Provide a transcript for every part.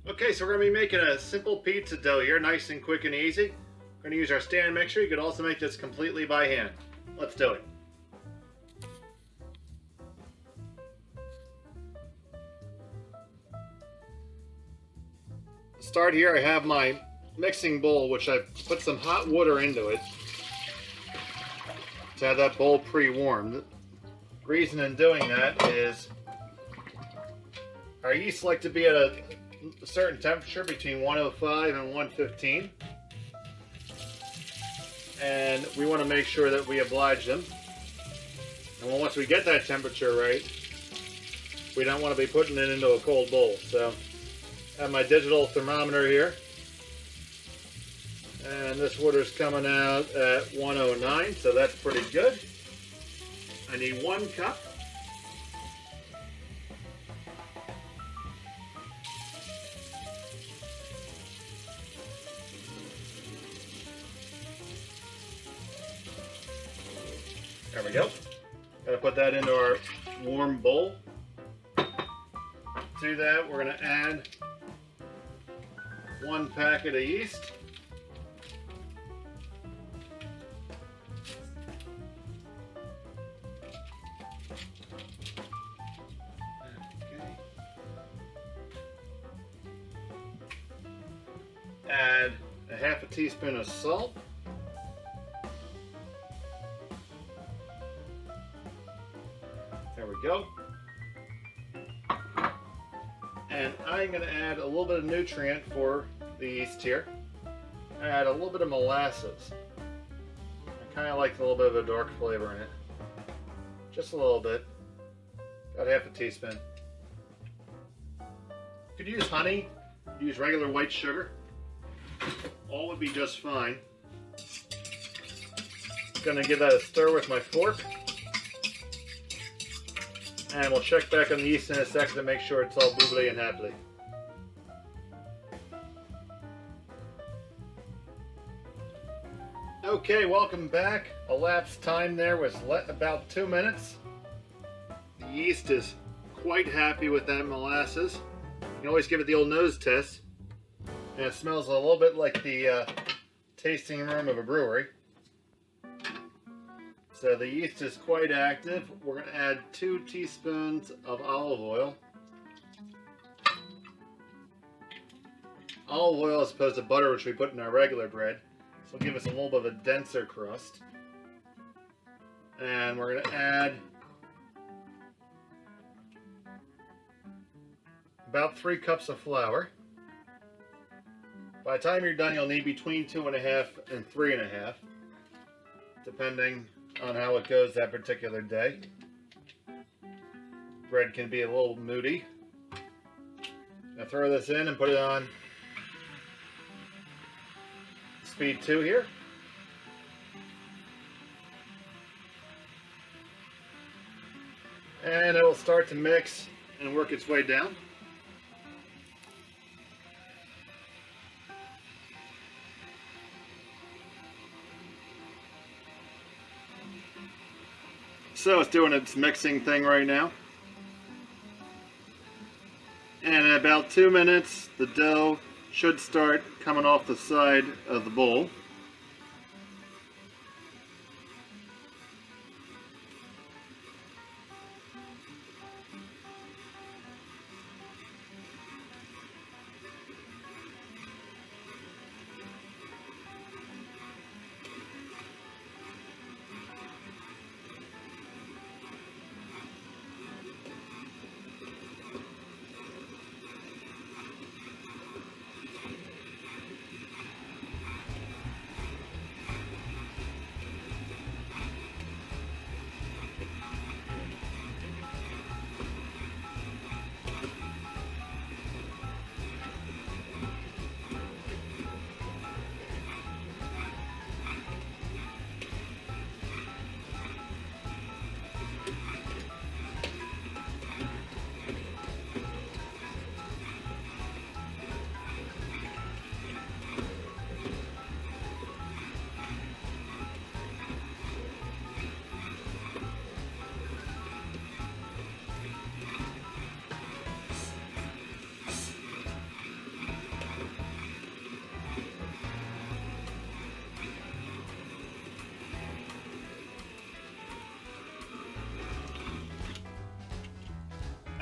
Okay, so we're going to be making a simple pizza dough here, nice and quick and easy. We're going to use our stand mixer. You could also make this completely by hand. Let's do it. To start here, I have my mixing bowl, which I've put some hot water into it to have that bowl pre-warmed. The reason in doing that is our yeast like to be at a certain temperature between 105 and 115, and we want to make sure that we oblige them. And once we get that temperature right, we don't want to be putting it into a cold bowl. So I have my digital thermometer here, and this water's coming out at 109, so that's pretty good. I need 1 cup. There we go. Gotta put that into our warm bowl. To that, we're gonna add 1 packet of yeast. Add a half a teaspoon of salt. There we go. And I'm going to add a little bit of nutrient for the yeast here. Add a little bit of molasses. I kind of like a little bit of a dark flavor in it. Just a little bit. About half a teaspoon. You could use honey, use regular white sugar. All would be just fine. Gonna give that a stir with my fork. And we'll check back on the yeast in a second to make sure it's all bubbly and happy. Okay, welcome back. Elapsed time there was about 2 minutes. The yeast is quite happy with that molasses. You can always give it the old nose test. And it smells a little bit like the tasting room of a brewery. So the yeast is quite active. We're going to add 2 teaspoons of olive oil. Olive oil as opposed to butter, which we put in our regular bread. This will give us a little bit of a denser crust. And we're going to add about 3 cups of flour. By the time you're done, you'll need between 2.5 and 3.5, depending on how it goes that particular day. Bread can be a little moody. Now throw this in and put it on speed 2 here. And it will start to mix and work its way down. So it's doing its mixing thing right now. And in about 2 minutes, the dough should start coming off the side of the bowl.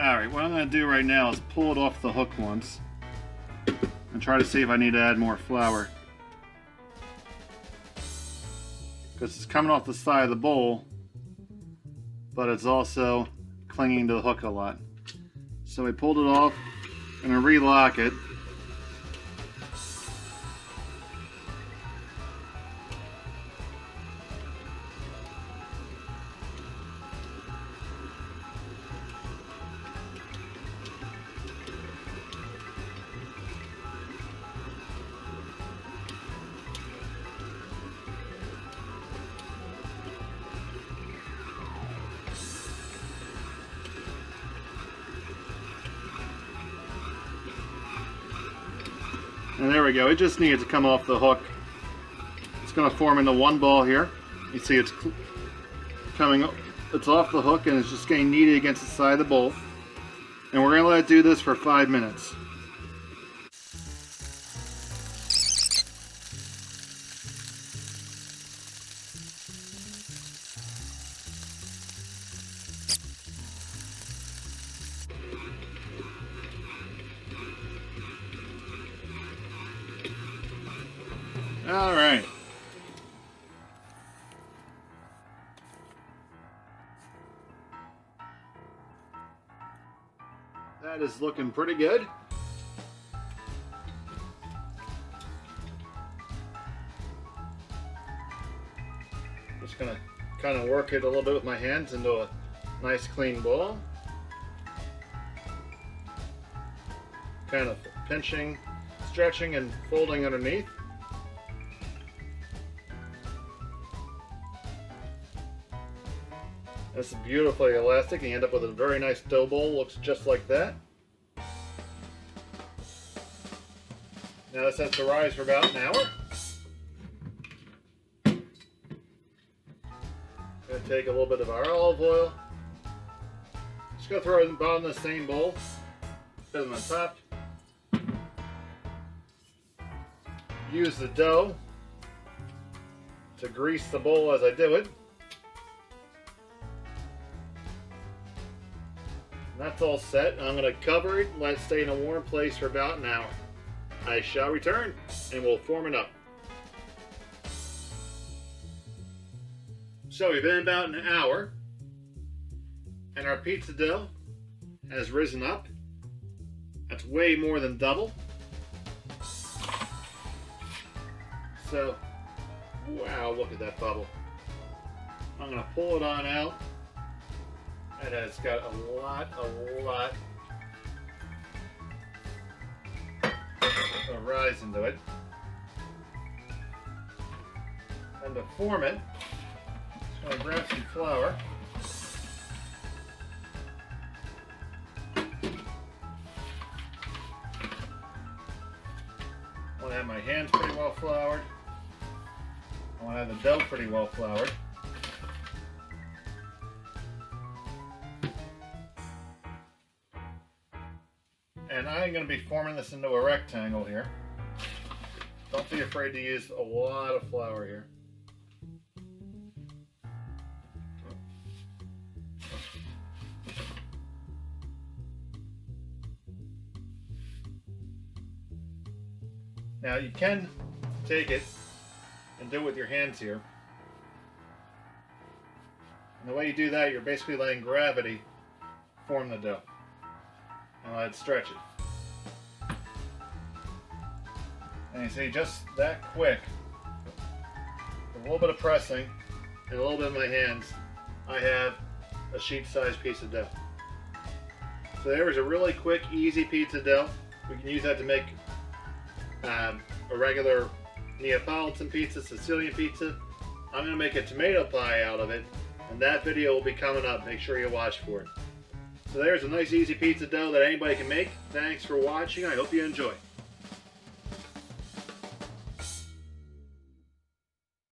Alright, what I'm going to do right now is pull it off the hook once and try to see if I need to add more flour. Because it's coming off the side of the bowl, but it's also clinging to the hook a lot. So we pulled it off and I relock it. And there we go, it just needs to come off the hook. It's going to form into one ball here. You see it's coming, it's off the hook and it's just getting kneaded against the side of the bowl. And we're going to let it do this for 5 minutes. All right. That is looking pretty good. Just gonna kind of work it a little bit with my hands into a nice clean ball. Kind of pinching, stretching, and folding underneath. This is beautifully elastic, and you end up with a very nice dough bowl. Looks just like that. Now this has to rise for about an hour. Gonna take a little bit of our olive oil. Just gonna throw it in the bottom of the same bowl. Put it on top. Use the dough to grease the bowl as I do it. That's all set. I'm going to cover it and let it stay in a warm place for about an hour. I shall return and we'll form it up. So we've been about an hour and our pizza dough has risen up. That's way more than double. So, wow, look at that bubble. I'm going to pull it on out. It has got a lot of rise into it. And to form it, I'm going to grab some flour. I want to have my hands pretty well floured. I want to have the dough pretty well floured. And I'm going to be forming this into a rectangle here. Don't be afraid to use a lot of flour here. Now you can take it and do it with your hands here. And the way you do that, you're basically letting gravity form the dough. And let it stretch it. And you see, just that quick, with a little bit of pressing and a little bit of my hands, I have a sheet-sized piece of dough. So there is a really quick, easy pizza dough. We can use that to make a regular Neapolitan pizza, Sicilian pizza. I'm going to make a tomato pie out of it, and that video will be coming up. Make sure you watch for it. So there's a nice easy pizza dough that anybody can make. Thanks for watching. I hope you enjoy.